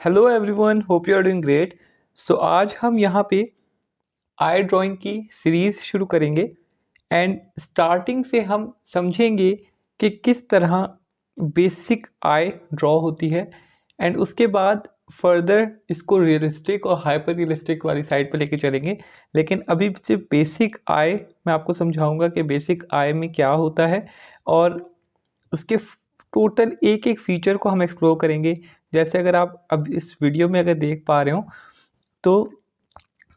Hello everyone, hope you are doing great. So आज हम यहाँ पे आई ड्राइंग की सीरीज़ शुरू करेंगे एंड स्टार्टिंग से हम समझेंगे कि किस तरह बेसिक आई ड्रॉ होती है एंड उसके बाद फर्दर इसको रियलिस्टिक और हाइपर रियलिस्टिक वाली साइड पे लेके चलेंगे। लेकिन अभी सिर्फ बेसिक आई मैं आपको समझाऊंगा कि बेसिक आई में क्या होता है और उसके टोटल एक एक फीचर को हम एक्सप्लोर करेंगे। जैसे अगर आप अब इस वीडियो में अगर देख पा रहे हो तो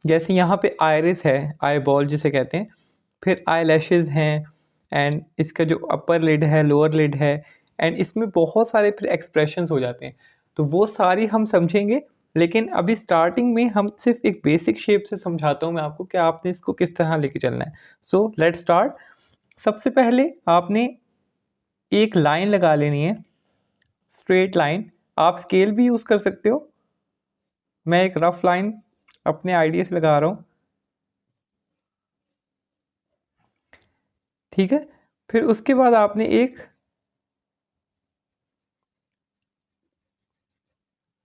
जैसे यहाँ पे आयरिस है, आई बॉल जिसे कहते हैं, फिर आई लैशेज़ हैं एंड इसका जो अपर लिड है, लोअर लिड है एंड इसमें बहुत सारे फिर एक्सप्रेशंस हो जाते हैं। तो वो सारी हम समझेंगे, लेकिन अभी स्टार्टिंग में हम सिर्फ एक बेसिक शेप से समझाता हूँ मैं आपको कि आपने इसको किस तरह लेके चलना है। So let's start. सबसे पहले आपने एक लाइन लगा लेनी है, स्ट्रेट लाइन। आप स्केल भी यूज़ कर सकते हो, मैं एक रफ लाइन अपने आइडिया से लगा रहा हूँ, ठीक है। फिर उसके बाद आपने एक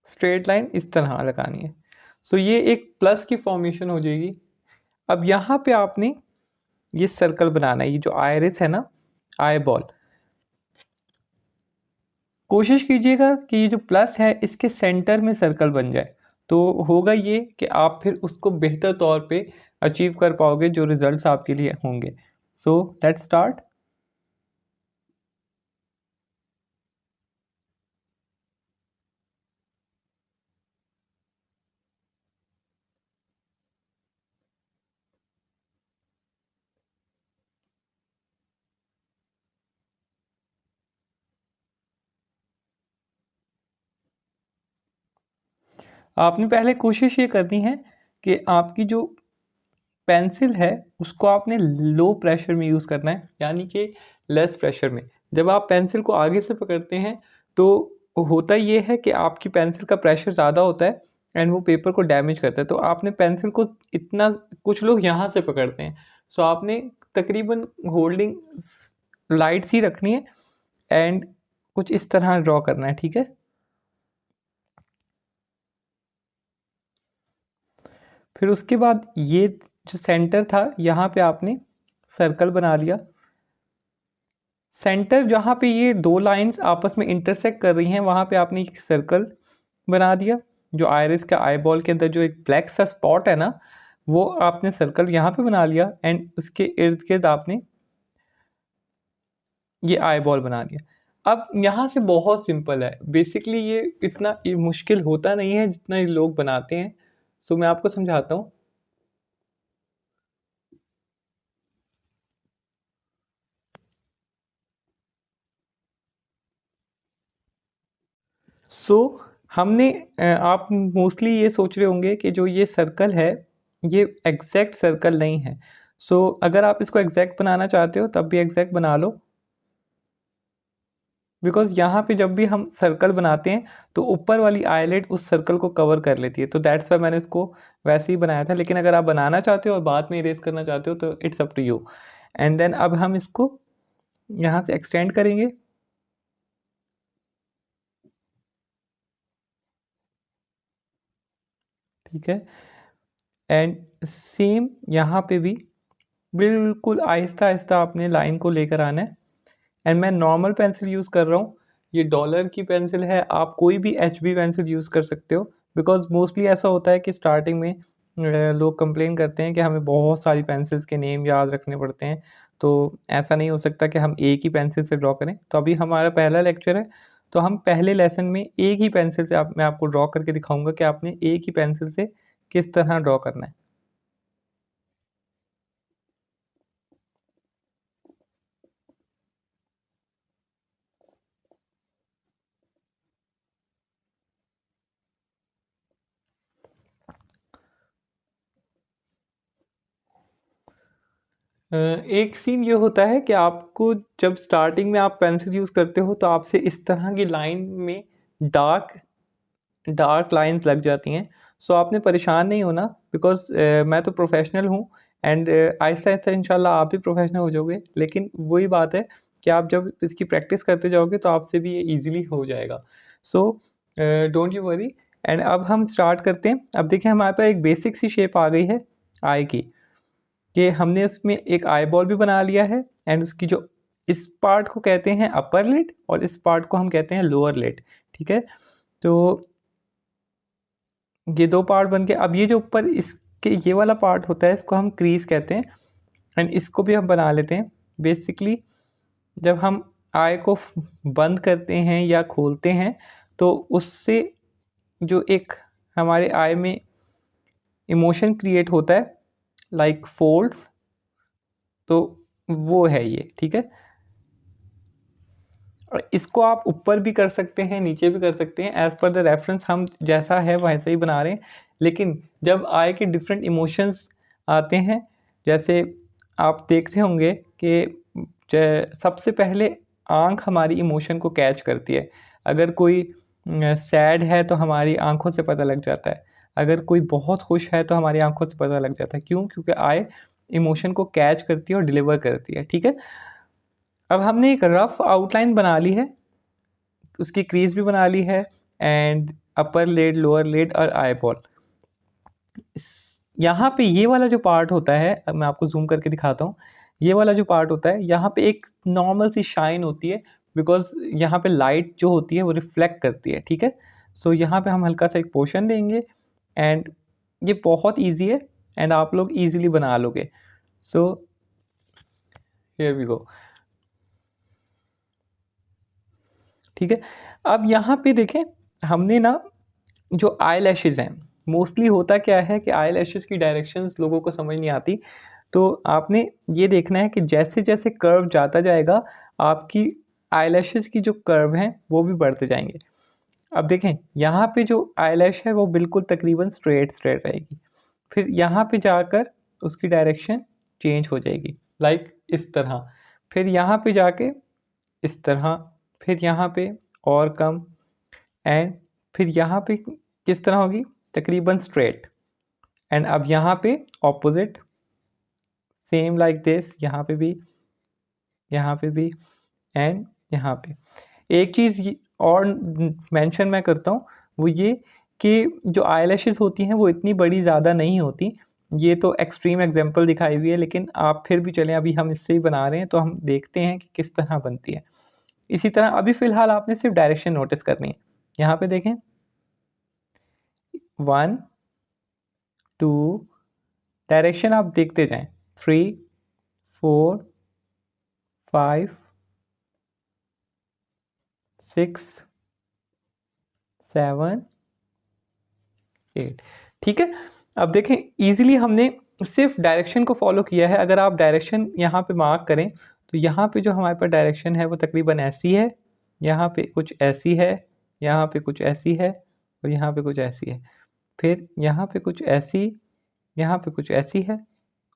स्ट्रेट लाइन इस तरह लगानी है। सो ये एक प्लस की फॉर्मेशन हो जाएगी। अब यहाँ पे आपने ये सर्कल बनाना है, ये जो आयरिस है ना, आई बॉल, कोशिश कीजिएगा कि ये जो प्लस है इसके सेंटर में सर्कल बन जाए। तो होगा ये कि आप फिर उसको बेहतर तौर पे अचीव कर पाओगे जो रिजल्ट्स आपके लिए होंगे। So let's start. आपने पहले कोशिश ये करनी है कि आपकी जो पेंसिल है उसको आपने लो प्रेशर में यूज़ करना है, यानी कि लेस प्रेशर में। जब आप पेंसिल को आगे से पकड़ते हैं तो होता ये है कि आपकी पेंसिल का प्रेशर ज़्यादा होता है एंड वो पेपर को डैमेज करता है। तो आपने पेंसिल को इतना, कुछ लोग यहाँ से पकड़ते हैं, सो आपने तकरीबन होल्डिंग लाइट सी रखनी है एंड कुछ इस तरह ड्रॉ करना है, ठीक है। फिर उसके बाद ये जो सेंटर था यहाँ पे आपने सर्कल बना लिया। सेंटर जहाँ पे ये दो लाइंस आपस में इंटरसेक्ट कर रही हैं वहाँ पे आपने एक सर्कल बना दिया। जो आयरिस का आई बॉल के अंदर जो एक ब्लैक सा स्पॉट है ना, वो आपने सर्कल यहाँ पे बना लिया एंड उसके इर्द गिर्द आपने ये आई बॉल बना दिया। अब यहाँ से बहुत सिंपल है, बेसिकली ये मुश्किल होता नहीं है जितना ये लोग बनाते हैं। सो मैं आपको समझाता हूँ। सो हमने आप मोस्टली ये सोच रहे होंगे कि जो ये सर्कल है ये एग्जैक्ट सर्कल नहीं है। सो अगर आप इसको एग्जैक्ट बनाना चाहते हो तब भी एग्जैक्ट बना लो, बिकॉज यहाँ पे जब भी हम सर्कल बनाते हैं तो ऊपर वाली आईलेट उस सर्कल को कवर कर लेती है। तो दैट्स वाई मैंने इसको वैसे ही बनाया था, लेकिन अगर आप बनाना चाहते हो और बाद में इरेज करना चाहते हो तो it's up to you. And then अब हम इसको यहाँ से एक्सटेंड करेंगे, ठीक है। एंड सेम यहाँ पे भी बिल्कुल आहिस्ता आहिस्ता आपने लाइन को लेकर आना है। एंड मैं नॉर्मल पेंसिल यूज़ कर रहा हूँ, ये डॉलर की पेंसिल है, आप कोई भी HB पेंसिल यूज़ कर सकते हो। बिकॉज मोस्टली ऐसा होता है कि स्टार्टिंग में लोग कंप्लेन करते हैं कि हमें बहुत सारी पेंसिल्स के नेम याद रखने पड़ते हैं। तो ऐसा नहीं हो सकता कि हम एक ही पेंसिल से ड्रॉ करें। तो अभी हमारा पहला लेक्चर है, तो हम पहले लेसन में एक ही पेंसिल से मैं आपको ड्रॉ करके दिखाऊंगा कि आपने एक ही पेंसिल से किस तरह ड्रॉ करना है। एक सीन ये होता है कि आपको जब स्टार्टिंग में आप पेंसिल यूज़ करते हो तो आपसे इस तरह की लाइन में डार्क डार्क लाइंस लग जाती हैं। सो आपने परेशान नहीं होना, बिकॉज मैं तो प्रोफेशनल हूँ एंड आहिस्ता आहिस्ता इंशाल्लाह आप भी प्रोफेशनल हो जाओगे। लेकिन वही बात है कि आप जब इसकी प्रैक्टिस करते जाओगे तो आपसे भी ये ईजिली हो जाएगा। So don't you worry. And अब हम स्टार्ट करते हैं। अब देखिए हमारे पास एक बेसिक सी शेप आ गई है आई की, कि हमने उसमें एक आई बॉल भी बना लिया है एंड उसकी जो इस पार्ट को कहते हैं अपर लिड और इस पार्ट को हम कहते हैं लोअर लिड। ठीक है, तो ये दो पार्ट बन के अब ये जो ऊपर इसके ये वाला पार्ट होता है इसको हम क्रीज कहते हैं एंड इसको भी हम बना लेते हैं। बेसिकली जब हम आई को बंद करते हैं या खोलते हैं तो उससे जो एक हमारे आई में इमोशन क्रिएट होता है लाइक फोल्ड्स, तो वो है ये। ठीक है, और इसको आप ऊपर भी कर सकते हैं नीचे भी कर सकते हैं, एज़ पर द रेफरेंस हम जैसा है वैसे ही बना रहे हैं। लेकिन जब आई के डिफरेंट इमोशंस आते हैं, जैसे आप देखते होंगे कि सबसे पहले आँख हमारी इमोशन को कैच करती है। अगर कोई सैड है तो हमारी आँखों से पता लग जाता है, अगर कोई बहुत खुश है तो हमारी आँखों से पता लग जाता है। क्यों? क्योंकि आई इमोशन को कैच करती है और डिलीवर करती है। ठीक है, अब हमने एक रफ आउटलाइन बना ली है, उसकी क्रीज भी बना ली है and upper lid, lower lid और आई बॉल। यहाँ पे ये वाला जो पार्ट होता है, अब मैं आपको जूम करके दिखाता हूँ। ये वाला जो पार्ट होता है यहाँ पे एक नॉर्मल सी शाइन होती है, बिकॉज यहाँ पे लाइट जो होती है वो रिफ्लेक्ट करती है। ठीक है, सो यहाँ पे हम हल्का सा एक पोर्शन देंगे एंड ये बहुत ईजी है एंड आप लोग ईजिली बना लोगे। So here we go. ठीक है, अब यहाँ पे देखें हमने ना जो आई लैशेज़ हैं, मोस्टली होता क्या है कि आई लैशेज़ की डायरेक्शंस लोगों को समझ नहीं आती। तो आपने ये देखना है कि जैसे जैसे कर्व जाता जाएगा आपकी आई लैशेज़ की जो कर्व हैं वो भी बढ़ते जाएंगे। अब देखें यहाँ पे जो आई लैश है वो बिल्कुल तकरीबन स्ट्रेट स्ट्रेट रहेगी, फिर यहाँ पे जाकर उसकी डायरेक्शन चेंज हो जाएगी लाइक इस तरह, फिर यहाँ पे जाके इस तरह, फिर यहाँ पे और कम एंड फिर यहाँ पे किस तरह होगी, तकरीबन स्ट्रेट। एंड अब यहाँ पे ऑपोजिट, सेम लाइक दिस, यहाँ पे भी एंड यहाँ पे। एक चीज़ और मेंशन मैं करता हूँ वो ये कि जो आईलैशेस होती हैं वो इतनी बड़ी ज़्यादा नहीं होती। ये तो एक्सट्रीम एग्जांपल दिखाई हुई है, लेकिन आप फिर भी चलें, अभी हम इससे ही बना रहे हैं तो हम देखते हैं कि किस तरह बनती है। इसी तरह अभी फ़िलहाल आपने सिर्फ डायरेक्शन नोटिस करनी है। यहाँ पे देखें 1 2 डायरेक्शन आप देखते जाएं, 3 4 5 6 7 8। ठीक है, अब देखें इजीली हमने सिर्फ डायरेक्शन को फॉलो किया है। अगर आप डायरेक्शन यहाँ पे मार्क करें तो यहाँ पे जो हमारे पास डायरेक्शन है वो तकरीबन ऐसी है, यहाँ पे कुछ ऐसी है, यहाँ पे कुछ ऐसी है और यहाँ पे कुछ ऐसी है, फिर यहाँ पे कुछ ऐसी, यहाँ पे कुछ ऐसी है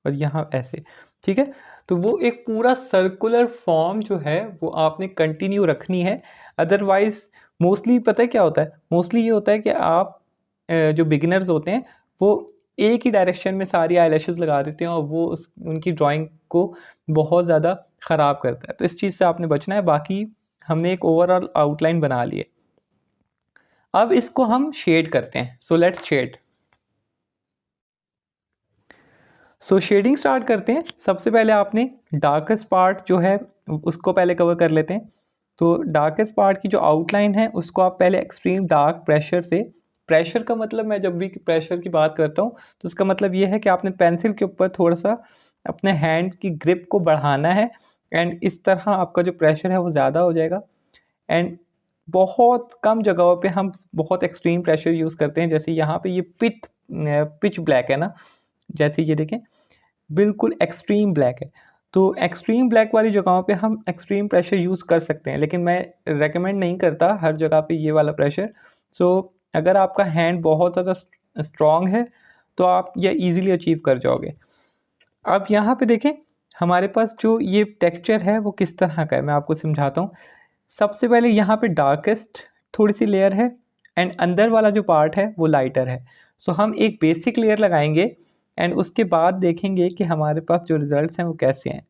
और यहाँ ऐसे। ठीक है, तो वो एक पूरा सर्कुलर फॉर्म जो है वो आपने कंटिन्यू रखनी है। अदरवाइज मोस्टली पता है क्या होता है, मोस्टली ये होता है कि आप जो बिगिनर्स होते हैं वो एक ही डायरेक्शन में सारी आईलैशेस लगा देते हैं और वो उनकी ड्राइंग को बहुत ज़्यादा ख़राब करता है। तो इस चीज़ से आपने बचना है। बाकी हमने एक ओवरऑल आउटलाइन बना ली है, अब इसको हम शेड करते हैं। So let's shade. So shading start करते हैं। सबसे पहले आपने डार्केस्ट पार्ट जो है उसको पहले कवर कर लेते हैं। तो डार्केस्ट पार्ट की जो आउटलाइन है उसको आप पहले एक्सट्रीम डार्क प्रेशर से, प्रेशर का मतलब मैं जब भी प्रेशर की बात करता हूँ तो उसका मतलब ये है कि आपने पेंसिल के ऊपर थोड़ा सा अपने हैंड की ग्रिप को बढ़ाना है एंड इस तरह आपका जो प्रेशर है वो ज़्यादा हो जाएगा। एंड बहुत कम जगहों पे हम बहुत एक्सट्रीम प्रेशर यूज़ करते हैं, जैसे यहाँ पे ये पिच ब्लैक है ना, जैसे ये देखें बिल्कुल एक्सट्रीम ब्लैक है। तो एक्सट्रीम ब्लैक वाली जगहों पे हम एक्सट्रीम प्रेशर यूज़ कर सकते हैं, लेकिन मैं रेकमेंड नहीं करता हर जगह पे ये वाला प्रेशर। सो अगर आपका हैंड बहुत ज़्यादा स्ट्रॉन्ग है तो आप ये ईज़िली अचीव कर जाओगे। अब यहाँ पे देखें हमारे पास जो ये टेक्सचर है वो किस तरह का है, मैं आपको समझाता हूँ। सबसे पहले यहाँ पे डार्केस्ट थोड़ी सी लेयर है एंड अंदर वाला जो पार्ट है वो लाइटर है। सो हम एक बेसिक लेयर लगाएंगे एंड उसके बाद देखेंगे कि हमारे पास जो रिज़ल्ट्स हैं वो कैसे हैं।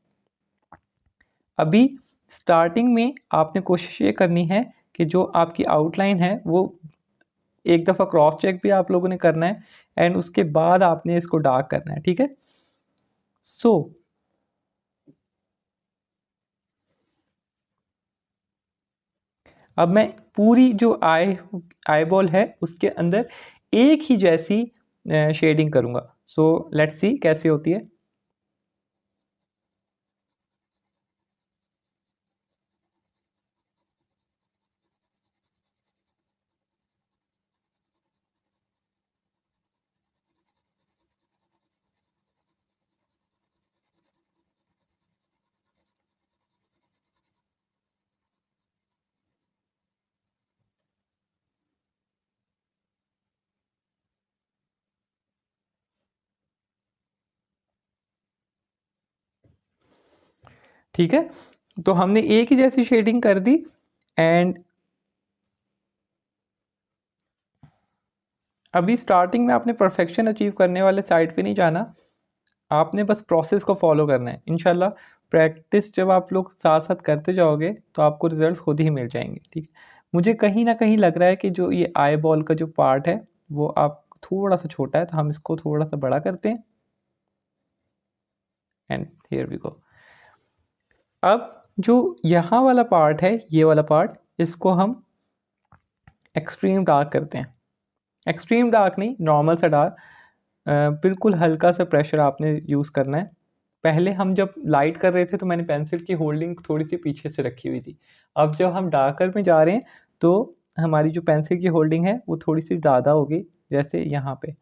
अभी स्टार्टिंग में आपने कोशिश ये करनी है कि जो आपकी आउटलाइन है वो एक दफ़ा क्रॉस चेक भी आप लोगों ने करना है एंड उसके बाद आपने इसको डार्क करना है, ठीक है। सो अब मैं पूरी जो आई बॉल है उसके अंदर एक ही जैसी शेडिंग करूँगा। सो लेट्स सी कैसे होती है। ठीक है, तो हमने एक ही जैसी शेडिंग कर दी एंड अभी स्टार्टिंग में आपने परफेक्शन अचीव करने वाले साइड पे नहीं जाना, आपने बस प्रोसेस को फॉलो करना है। इंशाल्लाह प्रैक्टिस जब आप लोग साथ साथ करते जाओगे तो आपको रिजल्ट्स खुद ही मिल जाएंगे, ठीक है। मुझे कहीं ना कहीं लग रहा है कि जो ये आई बॉल का जो पार्ट है वो आप थोड़ा सा छोटा है, तो हम इसको थोड़ा सा बड़ा करते हैं एंड हियर वी गो। अब जो यहाँ वाला पार्ट है, ये वाला पार्ट, इसको हम एक्सट्रीम डार्क करते हैं। एक्सट्रीम डार्क नहीं, नॉर्मल सा डार्क, बिल्कुल हल्का सा प्रेशर आपने यूज़ करना है। पहले हम जब लाइट कर रहे थे तो मैंने पेंसिल की होल्डिंग थोड़ी सी पीछे से रखी हुई थी। अब जब हम डार्कर में जा रहे हैं तो हमारी जो पेंसिल की होल्डिंग है वो थोड़ी सी ज़्यादा होगी, जैसे यहाँ पे।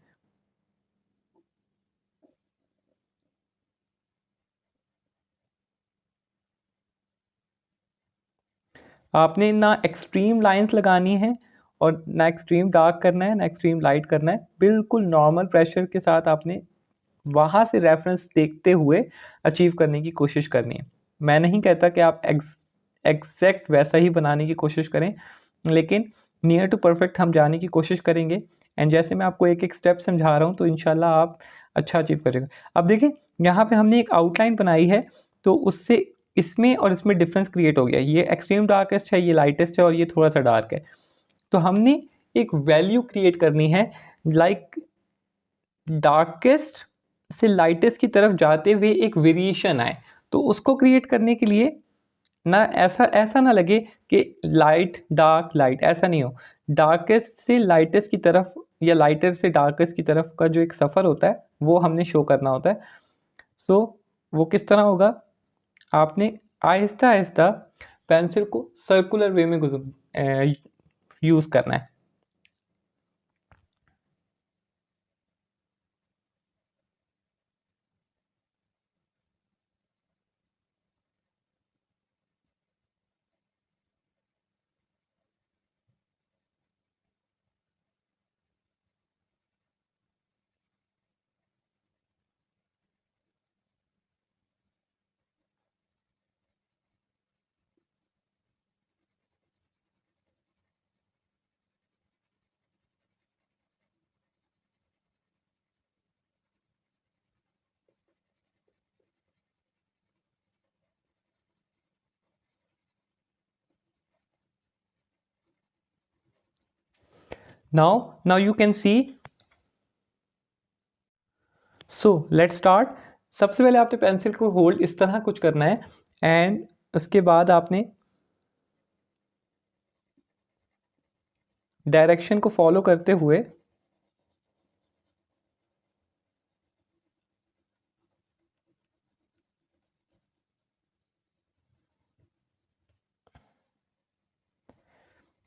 आपने ना एक्सट्रीम लाइंस लगानी है और ना एक्सट्रीम डार्क करना है ना एक्सट्रीम लाइट करना है, बिल्कुल नॉर्मल प्रेशर के साथ आपने वहाँ से रेफरेंस देखते हुए अचीव करने की कोशिश करनी है। मैं नहीं कहता कि आप एग्जैक्ट वैसा ही बनाने की कोशिश करें, लेकिन नियर टू परफेक्ट हम जाने की कोशिश करेंगे एंड जैसे मैं आपको एक एक स्टेप समझा रहा हूँ तो इंशाल्लाह आप अच्छा अचीव करेंगे। अब देखिए यहाँ पे हमने एक आउटलाइन बनाई है, तो उससे इसमें और इसमें डिफरेंस क्रिएट हो गया। ये एक्सट्रीम डार्केस्ट है, ये लाइटेस्ट है और ये थोड़ा सा डार्क है। तो हमने एक वैल्यू क्रिएट करनी है, लाइक डार्केस्ट से लाइटेस्ट की तरफ जाते हुए एक वेरिएशन आए। तो उसको क्रिएट करने के लिए ना ऐसा ऐसा ना लगे कि लाइट डार्क लाइट, ऐसा नहीं हो। डार्केस्ट से लाइटेस्ट की तरफ या लाइटर से डार्केस्ट की तरफ का जो एक सफ़र होता है वो हमने शो करना होता है। सो वो किस तरह होगा, आपने आहिस्ता आहिस्ता पेंसिल को सर्कुलर वे में यूज़ करना है। Now you can see. So let's start. सबसे पहले आपने पेंसिल को होल्ड इस तरह कुछ करना है एंड उसके बाद आपने डायरेक्शन को फॉलो करते हुए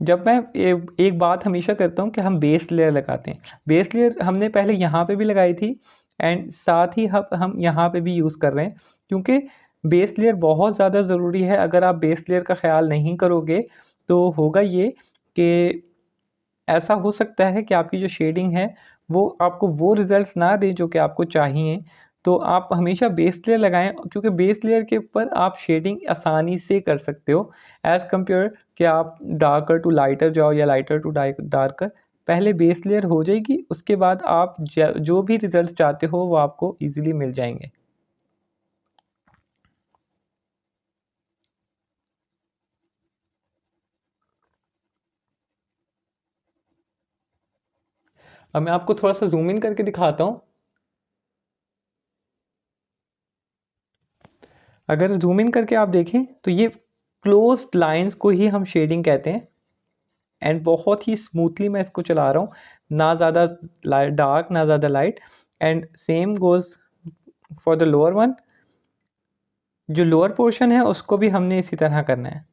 जब मैं एक बात हमेशा करता हूँ कि हम बेस लेयर लगाते हैं। बेस लेयर हमने पहले यहाँ पे भी लगाई थी एंड साथ ही हम यहाँ पे भी यूज़ कर रहे हैं, क्योंकि बेस लेयर बहुत ज़्यादा ज़रूरी है। अगर आप बेस लेयर का ख्याल नहीं करोगे तो होगा ये कि ऐसा हो सकता है कि आपकी जो शेडिंग है वो आपको वो रिजल्ट्स ना दे जो कि आपको चाहिए। तो आप हमेशा बेस लेयर लगाएं, क्योंकि बेस लेयर के ऊपर आप शेडिंग आसानी से कर सकते हो एज़ कम्पेयर कि आप डार्कर टू लाइटर जाओ या लाइटर टू डार्कर। पहले बेस लेयर हो जाएगी, उसके बाद आप जो भी रिजल्ट्स चाहते हो वो आपको ईजिली मिल जाएंगे। अब मैं आपको थोड़ा सा जूम इन करके दिखाता हूँ। अगर जूम इन करके आप देखें तो ये क्लोज्ड लाइंस को ही हम शेडिंग कहते हैं। एंड बहुत ही स्मूथली मैं इसको चला रहा हूँ, ना ज़्यादा डार्क ना ज़्यादा light. And same goes for the lower one. जो लोअर पोर्शन है उसको भी हमने इसी तरह करना है।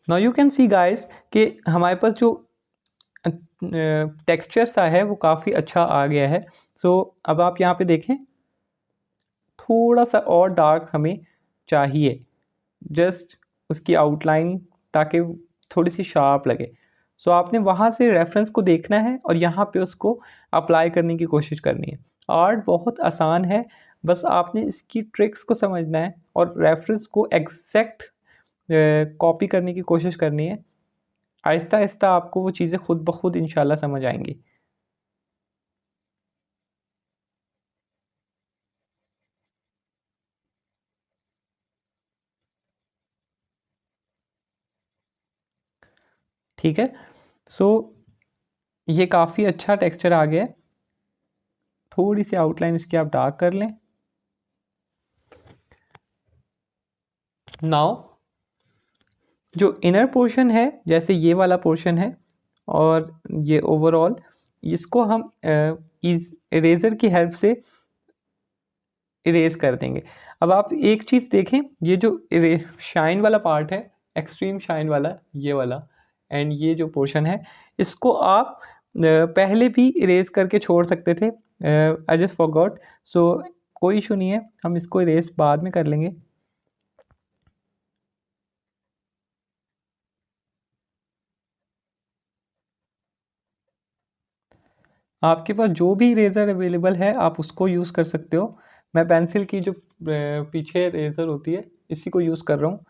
Now you can see guys कि हमारे पास जो टेक्सचर सा है वो काफ़ी अच्छा आ गया है। सो अब आप यहाँ पे देखें, थोड़ा सा और डार्क हमें चाहिए, जस्ट उसकी आउटलाइन, ताकि थोड़ी सी शार्प लगे। सो आपने वहाँ से रेफरेंस को देखना है और यहाँ पे उसको अप्लाई करने की कोशिश करनी है। आर्ट बहुत आसान है, बस आपने इसकी ट्रिक्स को समझना है और रेफरेंस को एग्जैक्ट कॉपी करने की कोशिश करनी है। आहिस्ता आहिस्ता आपको वो चीज़ें खुद ब खुद इंशाल्लाह समझ आएंगी। ठीक है, सो ये काफ़ी अच्छा टेक्सचर आ गया है। थोड़ी सी आउटलाइन इसकी आप डार्क कर लें। नाउ जो इनर पोर्शन है, जैसे ये वाला पोर्शन है और ये ओवरऑल, इसको हम इस इरेज़र की हेल्प से इरेज कर देंगे। अब आप एक चीज़ देखें, ये जो शाइन वाला पार्ट है, एक्सट्रीम शाइन वाला, ये वाला, एंड ये जो पोर्शन है, इसको आप पहले भी इरेज करके छोड़ सकते थे। आई जस्ट फॉरगॉट, सो कोई इशू नहीं है, हम इसको इरेज बाद में कर लेंगे। आपके पास जो भी इरेज़र अवेलेबल है आप उसको यूज़ कर सकते हो। मैं पेंसिल की जो पीछे इरेज़र होती है इसी को यूज़ कर रहा हूँ।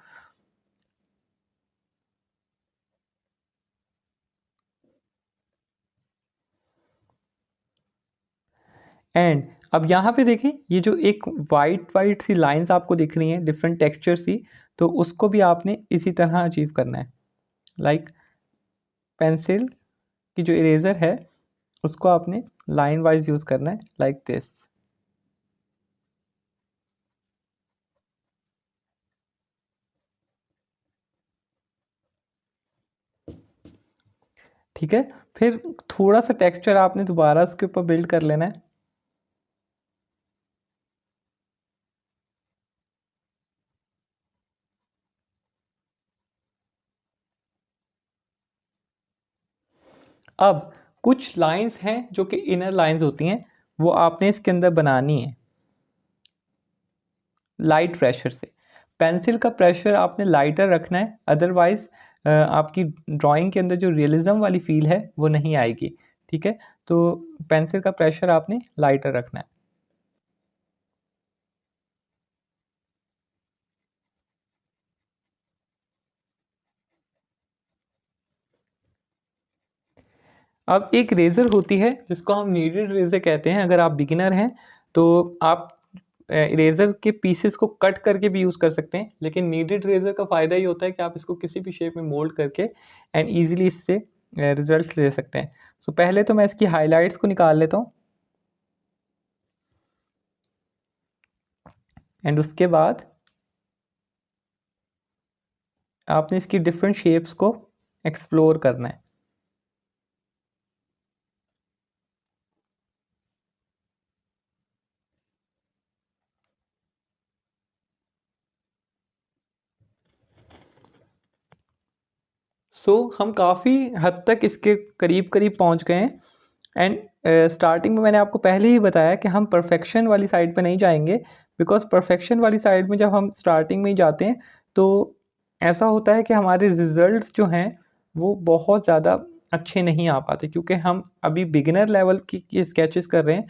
एंड अब यहाँ पे देखें, ये जो एक वाइट वाइट सी लाइंस आपको दिख रही हैं, डिफरेंट टेक्सचर सी, तो उसको भी आपने इसी तरह अचीव करना है। लाइक पेंसिल की जो इरेज़र है उसको आपने लाइन वाइज यूज़ करना है, लाइक दिस। ठीक है, फिर थोड़ा सा टेक्सचर आपने दोबारा इसके ऊपर बिल्ड कर लेना है। अब कुछ लाइंस हैं जो कि इनर लाइंस होती हैं, वो आपने इसके अंदर बनानी है लाइट प्रेशर से। पेंसिल का प्रेशर आपने लाइटर रखना है, अदरवाइज आपकी ड्राइंग के अंदर जो रियलिज्म वाली फील है वो नहीं आएगी। ठीक है, तो पेंसिल का प्रेशर आपने लाइटर रखना है। अब एक रेज़र होती है जिसको हम नीडेड रेज़र कहते हैं। अगर आप बिगिनर हैं तो आप इरेज़र के पीसेस को कट करके भी यूज़ कर सकते हैं, लेकिन नीडेड रेज़र का फ़ायदा ये होता है कि आप इसको किसी भी शेप में मोल्ड करके एंड ईज़िली इससे रिज़ल्ट्स ले सकते हैं। सो पहले तो मैं इसकी हाइलाइट्स को निकाल लेता हूँ, एंड उसके बाद आपने इसकी डिफरेंट शेप्स को एक्सप्लोर करना है। सो हम काफ़ी हद तक इसके करीब करीब पहुंच गए हैं। एंड स्टार्टिंग में मैंने आपको पहले ही बताया कि हम परफेक्शन वाली साइड पे नहीं जाएंगे, बिकॉज परफेक्शन वाली साइड में जब हम स्टार्टिंग में ही जाते हैं तो ऐसा होता है कि हमारे रिजल्ट्स जो हैं वो बहुत ज़्यादा अच्छे नहीं आ पाते, क्योंकि हम अभी बिगिनर लेवल की स्केचेस कर रहे हैं,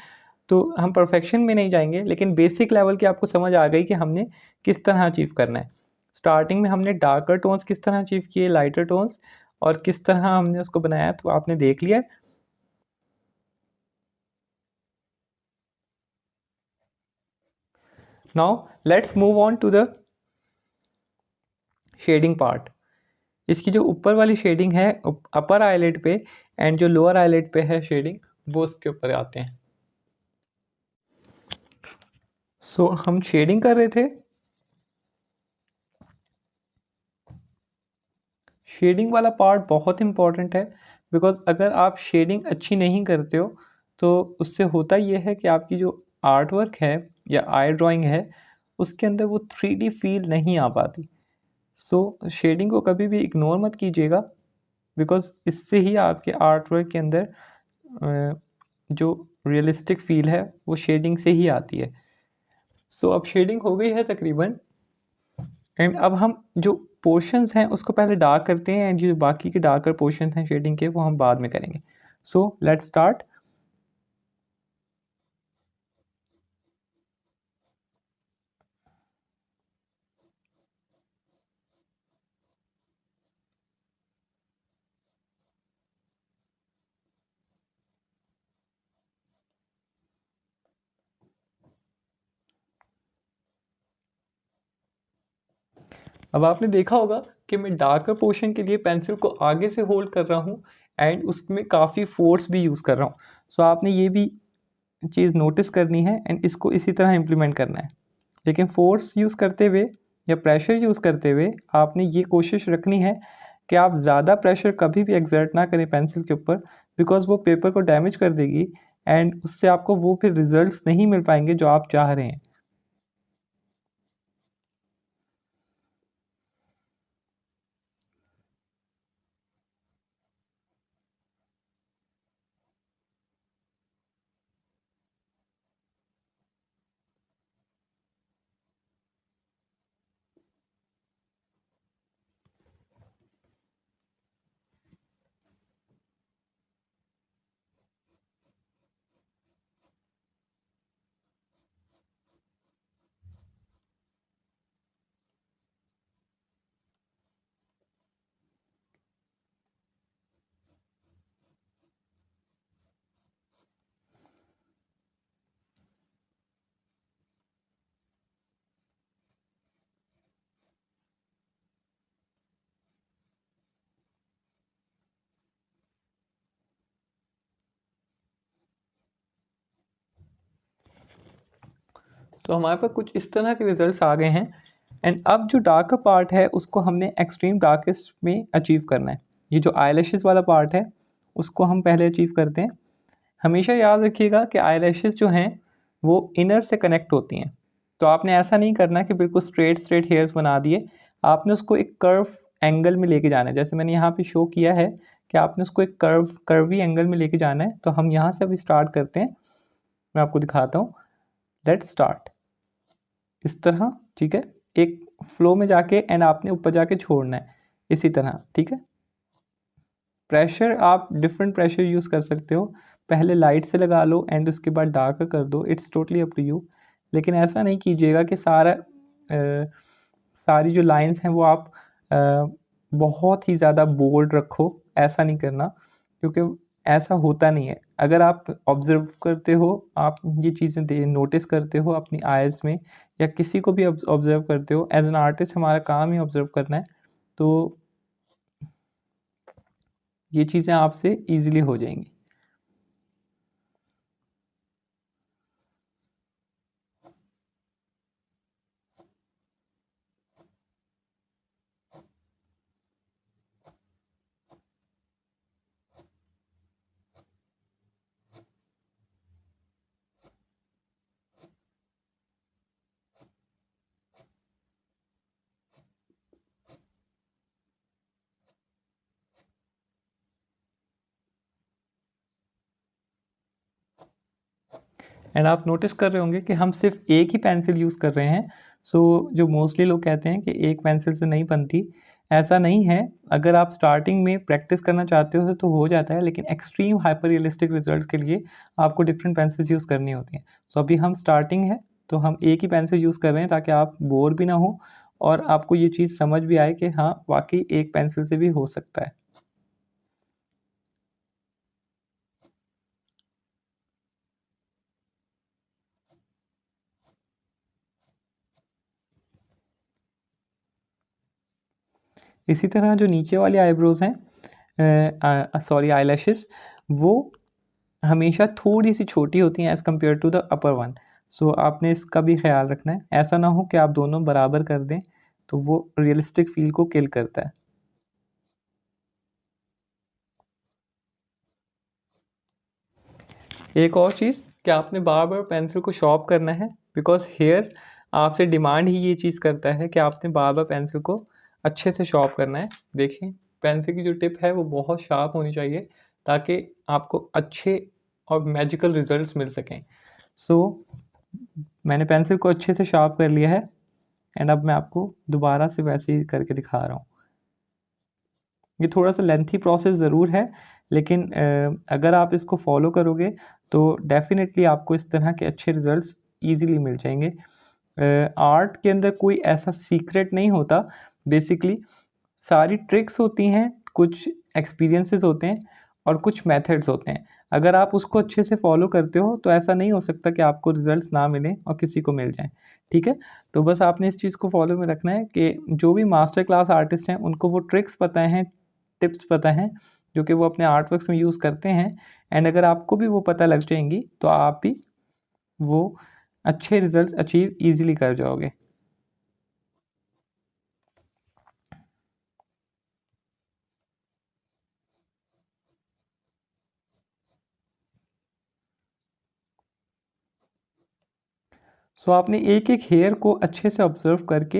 तो हम परफेक्शन में नहीं जाएंगे, लेकिन बेसिक लेवल की आपको समझ आ गई कि हमने किस तरह अचीव करना है। स्टार्टिंग में हमने डार्कर टोन्स किस तरह अचीव किए, लाइटर टोन्स, और किस तरह हमने उसको बनाया, तो आपने देख लिया। Now let's move on to the shading part. इसकी जो ऊपर वाली शेडिंग है अपर आईलिड पे एंड जो लोअर आईलिड पे है शेडिंग, वो उसके ऊपर आते हैं। सो हम शेडिंग कर रहे थे। शेडिंग वाला पार्ट बहुत इंपॉर्टेंट है, बिकॉज अगर आप शेडिंग अच्छी नहीं करते हो तो उससे होता ये है कि आपकी जो आर्ट वर्क है या आई ड्राइंग है उसके अंदर वो 3D फील नहीं आ पाती। सो शेडिंग को कभी भी इग्नोर मत कीजिएगा, बिकॉज इससे ही आपके आर्ट वर्क के अंदर जो रियलिस्टिक फील है वो शेडिंग से ही आती है। सो अब शेडिंग हो गई है तकरीबन, एंड अब हम जो पोर्शंस हैं उसको पहले डार्क करते हैं, एंड जो बाकी के डार्कर पोर्शन हैं शेडिंग के वो हम बाद में करेंगे। So let's start. अब आपने देखा होगा कि मैं डार्कर पोर्शन के लिए पेंसिल को आगे से होल्ड कर रहा हूँ एंड उसमें काफ़ी फोर्स भी यूज़ कर रहा हूँ। सो आपने ये भी चीज़ नोटिस करनी है एंड इसको इसी तरह इम्प्लीमेंट करना है। लेकिन फोर्स यूज़ करते हुए या प्रेशर यूज़ करते हुए आपने ये कोशिश रखनी है कि आप ज़्यादा प्रेशर कभी भी एक्सर्ट ना करें पेंसिल के ऊपर, बिकॉज वो पेपर को डैमेज कर देगी एंड उससे आपको वो फिर रिजल्ट्स नहीं मिल पाएंगे जो आप चाह रहे हैं। तो हमारे पास कुछ इस तरह के रिजल्ट्स आ गए हैं, एंड अब जो डार्कर पार्ट है उसको हमने एक्सट्रीम डार्केस्ट में अचीव करना है। ये जो आईलैशेस वाला पार्ट है उसको हम पहले अचीव करते हैं। हमेशा याद रखिएगा कि आईलैशेस जो हैं वो इनर से कनेक्ट होती हैं, तो आपने ऐसा नहीं करना कि बिल्कुल स्ट्रेट स्ट्रेट हेयर्स बना दिए। आपने उसको एक कर्व एंगल में लेके जाना है, जैसे मैंने यहाँ पे शो किया है कि आपने उसको एक कर्वी एंगल में लेके जाना है। तो हम यहाँ से अभी स्टार्ट करते हैं, मैं आपको दिखाता हूँ। लेट्स स्टार्ट इस तरह, ठीक है। एक फ्लो में जाके एंड आपने ऊपर जाके छोड़ना है इसी तरह, ठीक है। प्रेशर आप डिफरेंट प्रेशर यूज़ कर सकते हो, पहले लाइट से लगा लो एंड उसके बाद डार्क कर दो, it's totally up to you. लेकिन ऐसा नहीं कीजिएगा कि सारी जो लाइंस हैं वो आप बहुत ही ज़्यादा बोल्ड रखो, ऐसा नहीं करना, क्योंकि ऐसा होता नहीं है। अगर आप ऑब्ज़र्व करते हो, आप ये चीज़ें नोटिस करते हो अपनी आइज़ में, या किसी को भी ऑब्ज़र्व करते हो, एज एन आर्टिस्ट हमारा काम ही ऑब्ज़र्व करना है, तो ये चीज़ें आपसे ईज़िली हो जाएंगी। एंड आप नोटिस कर रहे होंगे कि हम सिर्फ एक ही पेंसिल यूज़ कर रहे हैं। सो जो मोस्टली लोग कहते हैं कि एक पेंसिल से नहीं बनती, ऐसा नहीं है। अगर आप स्टार्टिंग में प्रैक्टिस करना चाहते हो तो हो जाता है, लेकिन एक्सट्रीम हाइपर रियलिस्टिक रिजल्ट्स के लिए आपको डिफरेंट पेंसिल्स यूज़ करनी होती हैं। सो अभी हम स्टार्टिंग है तो हम एक ही पेंसिल यूज़ कर रहे हैं ताकि आप बोर भी ना हो और आपको ये चीज़ समझ भी आए कि हाँ, वाक़ई एक पेंसिल से भी हो सकता है। इसी तरह जो नीचे वाली आईब्रोज़ हैं, सॉरी आईलैशेस, वो हमेशा थोड़ी-सी छोटी होती हैं as compared to the upper one. So आपने इसका भी ख़्याल रखना है। ऐसा ना हो कि आप दोनों बराबर कर दें, तो वो रियलिस्टिक फ़ील को किल करता है। एक और चीज़ कि आपने बार-बार पेंसिल को शार्प करना है, बिकॉज़ हेयर आपसे डिमांड ही ये चीज़ करता है कि आपने बार-बार पेंसिल को अच्छे से शार्प करना है। देखिए, पेंसिल की जो टिप है वो बहुत शार्प होनी चाहिए ताकि आपको अच्छे और मैजिकल रिज़ल्ट्स मिल सकें। सो मैंने पेंसिल को अच्छे से शार्प कर लिया है एंड अब मैं आपको दोबारा से वैसे ही करके दिखा रहा हूँ। ये थोड़ा-सा लेंथी प्रोसेस ज़रूर है, लेकिन अगर आप इसको फ़ॉलो करोगे तो डेफ़िनेटली आपको इस तरह के अच्छे रिज़ल्ट्स ईज़िली मिल जाएँगे। आर्ट के अंदर कोई ऐसा सीक्रेट नहीं होता, बेसिकली सारी ट्रिक्स होती हैं, कुछ एक्सपीरियंसेस होते हैं और कुछ मेथड्स होते हैं। अगर आप उसको अच्छे से फ़ॉलो करते हो तो ऐसा नहीं हो सकता कि आपको रिज़ल्ट्स ना मिलें और किसी को मिल जाएँ, ठीक है? तो बस आपने इस चीज़ को फ़ॉलो में रखना है कि जो भी मास्टर क्लास आर्टिस्ट हैं उनको वो ट्रिक्स पता हैं, टिप्स पता हैं, जो कि वो अपने आर्ट वर्क्स में यूज़ करते हैं। एंड अगर आपको भी वो पता लग जाएँगी तो आप भी वो अच्छे रिज़ल्ट्स अचीव ईज़िली कर जाओगे। सो आपने एक-एक हेयर को अच्छे से ऑब्ज़र्व करके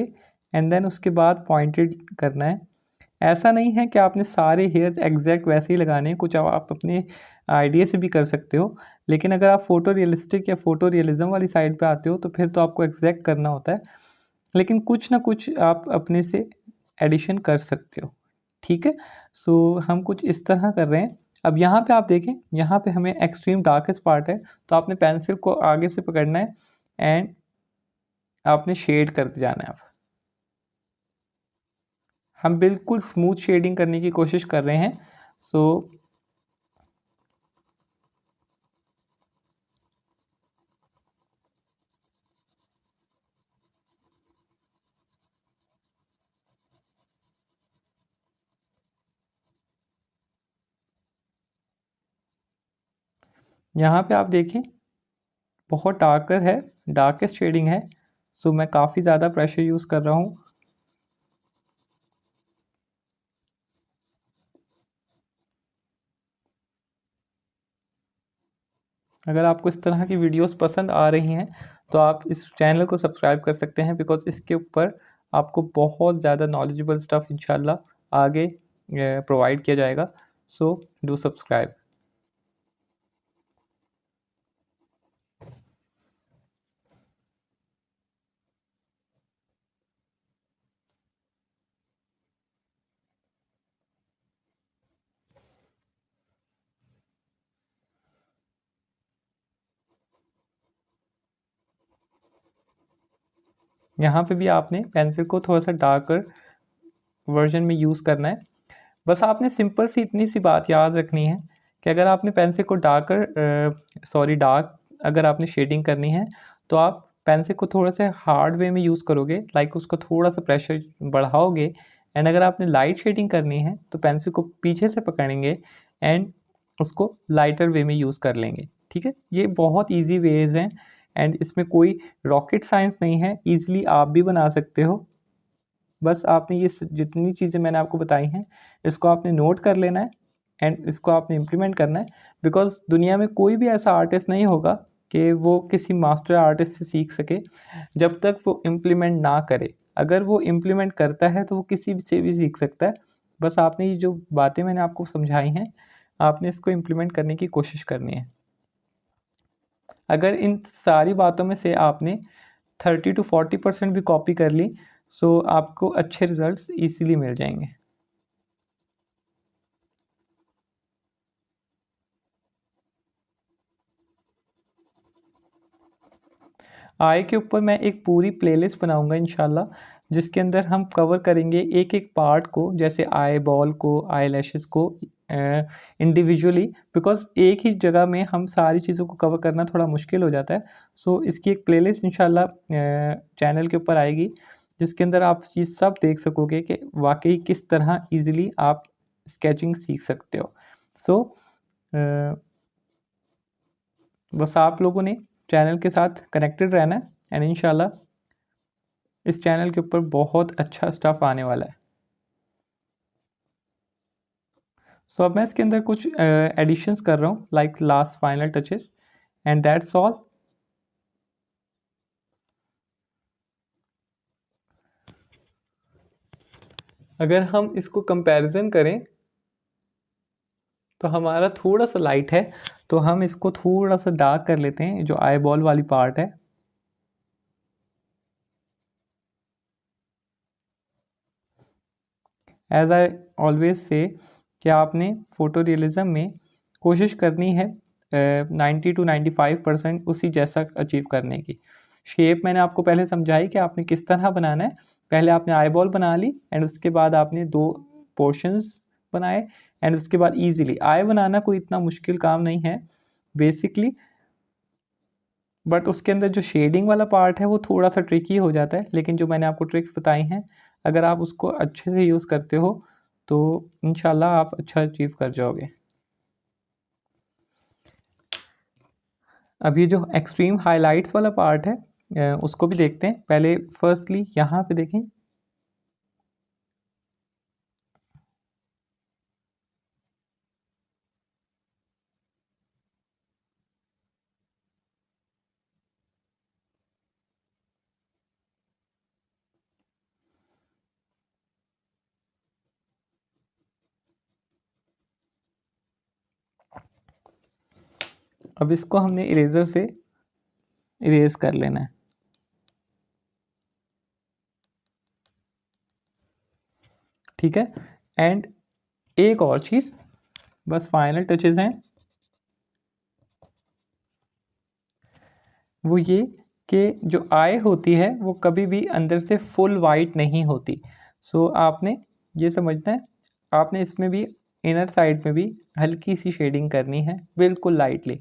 एंड देन उसके बाद पॉइंटेड करना है। ऐसा नहीं है कि आपने सारे हेयर्स एग्जैक्ट वैसे ही लगाने हैं, कुछ आप अपने आइडिया से भी कर सकते हो। लेकिन अगर आप फ़ोटो रियलिस्टिक या फ़ोटो रियलिज़्म वाली साइड पे आते हो तो फिर तो आपको एग्जैक्ट करना होता है। लेकिन कुछ ना कुछ आप अपने से एडिशन कर सकते हो, ठीक है? सो हम कुछ इस तरह कर रहे हैं। अब यहाँ पे आप देखें, यहाँ पे हमें एक्सट्रीम डार्केस्ट पार्ट है, तो आपने पेंसिल को आगे से पकड़ना है एंड आपने शेड करते जाना है अब। हम बिल्कुल स्मूथ शेडिंग करने की कोशिश कर रहे हैं। सो यहाँ पे आप देखें, बहुत डार्कर है, डार्केस्ट शेडिंग है। सो मैं काफ़ी ज़्यादा प्रेशर यूज़ कर रहा हूँ। अगर आपको इस तरह की वीडियोस पसंद आ रही हैं तो आप इस चैनल को सब्सक्राइब कर सकते हैं, बिकॉज़ इसके ऊपर आपको बहुत ज़्यादा नॉलेजेबल स्टफ़ इंशाल्लाह आगे प्रोवाइड किया जाएगा। So do subscribe. यहाँ पे भी आपने पेंसिल को थोड़ा-सा डार्कर वर्ज़न में यूज़ करना है। बस आपने सिंपल सी इतनी सी बात याद रखनी है कि अगर आपने पेंसिल को डार्क अगर आपने शेडिंग करनी है तो आप पेंसिल को थोड़ा सा हार्ड वे में यूज़ करोगे, लाइक उसका थोड़ा सा प्रेशर बढ़ाओगे। एंड अगर आपने लाइट शेडिंग करनी है तो पेंसिल को पीछे से पकड़ेंगे एंड उसको लाइटर वे में यूज़ कर लेंगे, ठीक है? ये बहुत ईजी वेज हैं एंड इसमें कोई रॉकेट साइंस नहीं है, ईजिली आप भी बना सकते हो। बस आपने ये जितनी चीज़ें मैंने आपको बताई हैं, इसको आपने नोट कर लेना है एंड इसको आपने इम्प्लीमेंट करना है, बिकॉज़ दुनिया में कोई भी ऐसा आर्टिस्ट नहीं होगा कि वो किसी मास्टर आर्टिस्ट से सीख सके जब तक वो इम्प्लीमेंट ना करे। अगर वो इम्प्लीमेंट करता है तो वो किसी भी से भी सीख सकता है। बस आपने ये जो बातें मैंने आपको समझाई हैं, आपने इसको इम्प्लीमेंट करने की कोशिश करनी है। अगर इन सारी बातों में से आपने 30 to 40% भी कॉपी कर ली सो आपको अच्छे रिजल्ट्स इजीली मिल जाएंगे। आई के ऊपर मैं एक पूरी प्लेलिस्ट बनाऊंगा इंशाल्लाह, जिसके अंदर हम कवर करेंगे एक एक पार्ट को, जैसे आई बॉल को, आई लैशेस को इंडिविजुअली, बिकॉज एक ही जगह में हम सारी चीज़ों को कवर करना थोड़ा मुश्किल हो जाता है। सो इसकी एक प्लेलिस्ट इंशाल्लाह चैनल के ऊपर आएगी, जिसके अंदर आप ये सब देख सकोगे कि वाकई किस तरह ईजिली आप स्केचिंग सीख सकते हो। सो बस आप लोगों ने चैनल के साथ कनेक्टेड रहना है एंड इंशाल्लाह इस चैनल के ऊपर बहुत अच्छा स्टफ आने वाला है। सो अब मैं इसके अंदर कुछ एडिशंस कर रहा हूँ, like last final touches, and that's all. अगर हम इसको कंपैरिजन करें तो हमारा थोड़ा सा लाइट है, तो हम इसको थोड़ा सा डार्क कर लेते हैं, जो आई बॉल वाली पार्ट है। एज आई ऑलवेज से कि आपने फोटो रियलिज्म में कोशिश करनी है 90 to 95% उसी जैसा अचीव करने की। शेप मैंने आपको पहले समझाई कि आपने किस तरह बनाना है। पहले आपने आई बॉल बना ली एंड उसके बाद आपने 2 पोर्शंस बनाए एंड उसके बाद इजीली आई बनाना कोई इतना मुश्किल काम नहीं है बेसिकली, बट उसके अंदर जो शेडिंग वाला पार्ट है वो थोड़ा सा ट्रिकी हो जाता है। लेकिन जो मैंने आपको ट्रिक्स बताई हैं, अगर आप उसको अच्छे से यूज़ करते हो तो इंशाल्लाह आप अच्छा अचीव कर जाओगे। अब ये जो एक्सट्रीम हाइलाइट्स वाला पार्ट है उसको भी देखते हैं। पहले फर्स्टली यहाँ पे देखें, अब इसको हमने इरेजर से इरेज कर लेना है। ठीक है, एंड एक और चीज़, बस फाइनल टचेस हैं, वो ये कि जो आई होती है वो कभी भी अंदर से फुल वाइट नहीं होती। सो आपने ये समझना है, आपने इसमें भी इनर साइड में भी हल्की सी शेडिंग करनी है, बिल्कुल लाइटली।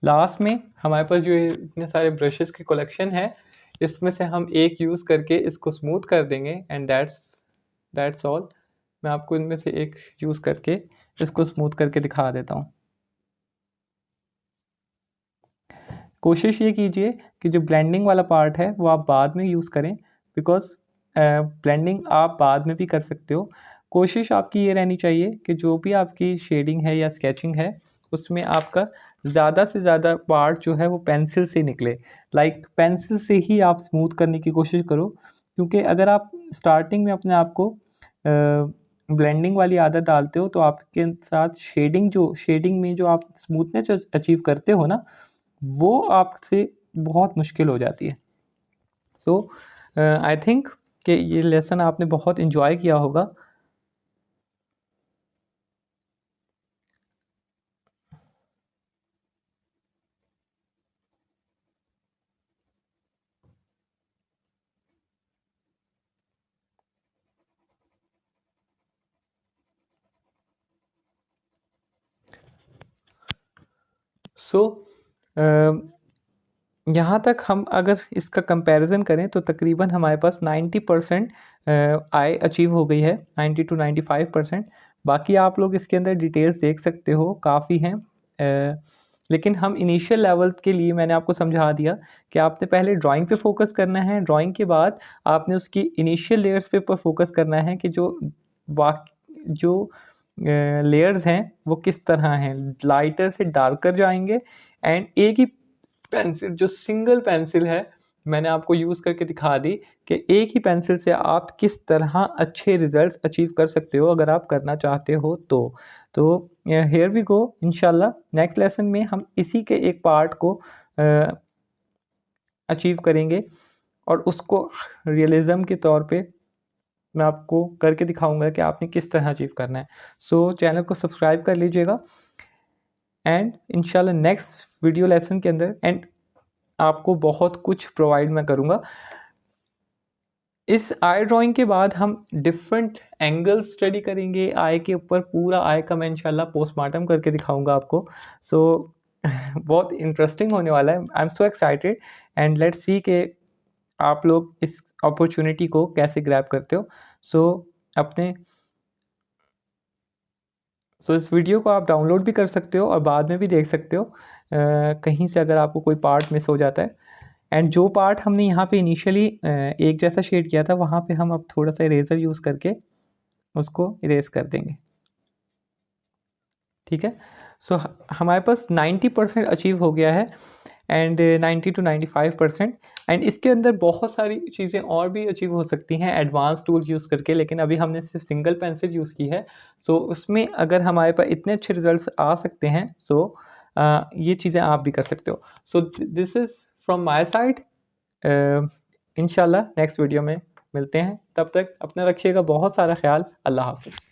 लास्ट में हमारे पास जो इतने सारे ब्रशेस की कलेक्शन है, इसमें से हम एक यूज़ करके इसको स्मूथ कर देंगे एंड दैट्स ऑल। मैं आपको इनमें से एक यूज़ करके इसको स्मूथ करके दिखा देता हूँ। कोशिश ये कीजिए कि जो ब्लेंडिंग वाला पार्ट है वो आप बाद में यूज़ करें, बिकॉज ब्लेंडिंग आप बाद में भी कर सकते हो। कोशिश आपकी ये रहनी चाहिए कि जो भी आपकी शेडिंग है या स्केचिंग है उसमें आपका ज़्यादा से ज़्यादा पार्ट जो है वो पेंसिल से निकले। लाइक पेंसिल से ही आप स्मूथ करने की कोशिश करो, क्योंकि अगर आप स्टार्टिंग में अपने आप को ब्लेंडिंग वाली आदत डालते हो तो आपके साथ शेडिंग में जो आप स्मूथनेस अचीव करते हो ना, वो आपसे बहुत मुश्किल हो जाती है। सो आई थिंक कि ये लेसन आपने बहुत इन्जॉय किया होगा। सो यहाँ तक हम अगर इसका कंपैरिजन करें तो तकरीबन हमारे पास 90% आई अचीव हो गई है, 90 to 95%। बाकी आप लोग इसके अंदर डिटेल्स देख सकते हो, काफ़ी हैं। लेकिन हम इनिशियल लेवल के लिए मैंने आपको समझा दिया कि आपने पहले ड्राइंग पे फोकस करना है, ड्राइंग के बाद आपने उसकी इनिशियल लेयर्स पे पर फोकस करना है कि जो लेयर्स हैं वो किस तरह हैं, लाइटर से डार्कर जाएंगे। एंड एक ही पेंसिल, जो सिंगल पेंसिल है, मैंने आपको यूज़ करके दिखा दी कि एक ही पेंसिल से आप किस तरह अच्छे रिजल्ट्स अचीव कर सकते हो अगर आप करना चाहते हो तो। तो हियर वी गो, इंशाल्लाह नेक्स्ट लेसन में हम इसी के एक पार्ट को अचीव करेंगे और उसको रियलिज़म के तौर पे मैं आपको करके दिखाऊंगा कि आपने किस तरह अचीव करना है। सो चैनल को सब्सक्राइब कर लीजिएगा एंड इंशाल्लाह नेक्स्ट वीडियो लेसन के अंदर एंड आपको बहुत कुछ प्रोवाइड मैं करूँगा। इस आई ड्राइंग के बाद हम डिफरेंट एंगल्स स्टडी करेंगे आई के ऊपर, पूरा आई का मैं इंशाल्लाह पोस्टमार्टम करके दिखाऊंगा आपको। सो बहुत इंटरेस्टिंग होने वाला है। I am so excited and let's see कि आप लोग इस अपॉर्चुनिटी को कैसे ग्रैब करते हो। सो इस वीडियो को आप डाउनलोड भी कर सकते हो और बाद में भी देख सकते हो कहीं से अगर आपको कोई पार्ट मिस हो जाता है। एंड जो पार्ट हमने यहाँ पे इनिशियली एक जैसा शेड किया था वहाँ पे हम अब थोड़ा सा इरेज़र यूज़ करके उसको इरेज कर देंगे, ठीक है। सो हमारे पास 90% अचीव हो गया है एंड 90 to 95%। एंड इसके अंदर बहुत सारी चीज़ें और भी अचीव हो सकती हैं एडवांस टूल्स यूज़ करके, लेकिन अभी हमने सिर्फ सिंगल पेंसिल यूज़ की है। सो उसमें अगर हमारे पास इतने अच्छे रिजल्ट्स आ सकते हैं, सो ये चीज़ें आप भी कर सकते हो। So this is from my side. इंशाल्लाह नेक्स्ट वीडियो में मिलते हैं, तब तक अपना रखिएगा बहुत सारा ख्याल। अल्लाह हाफ़िज़।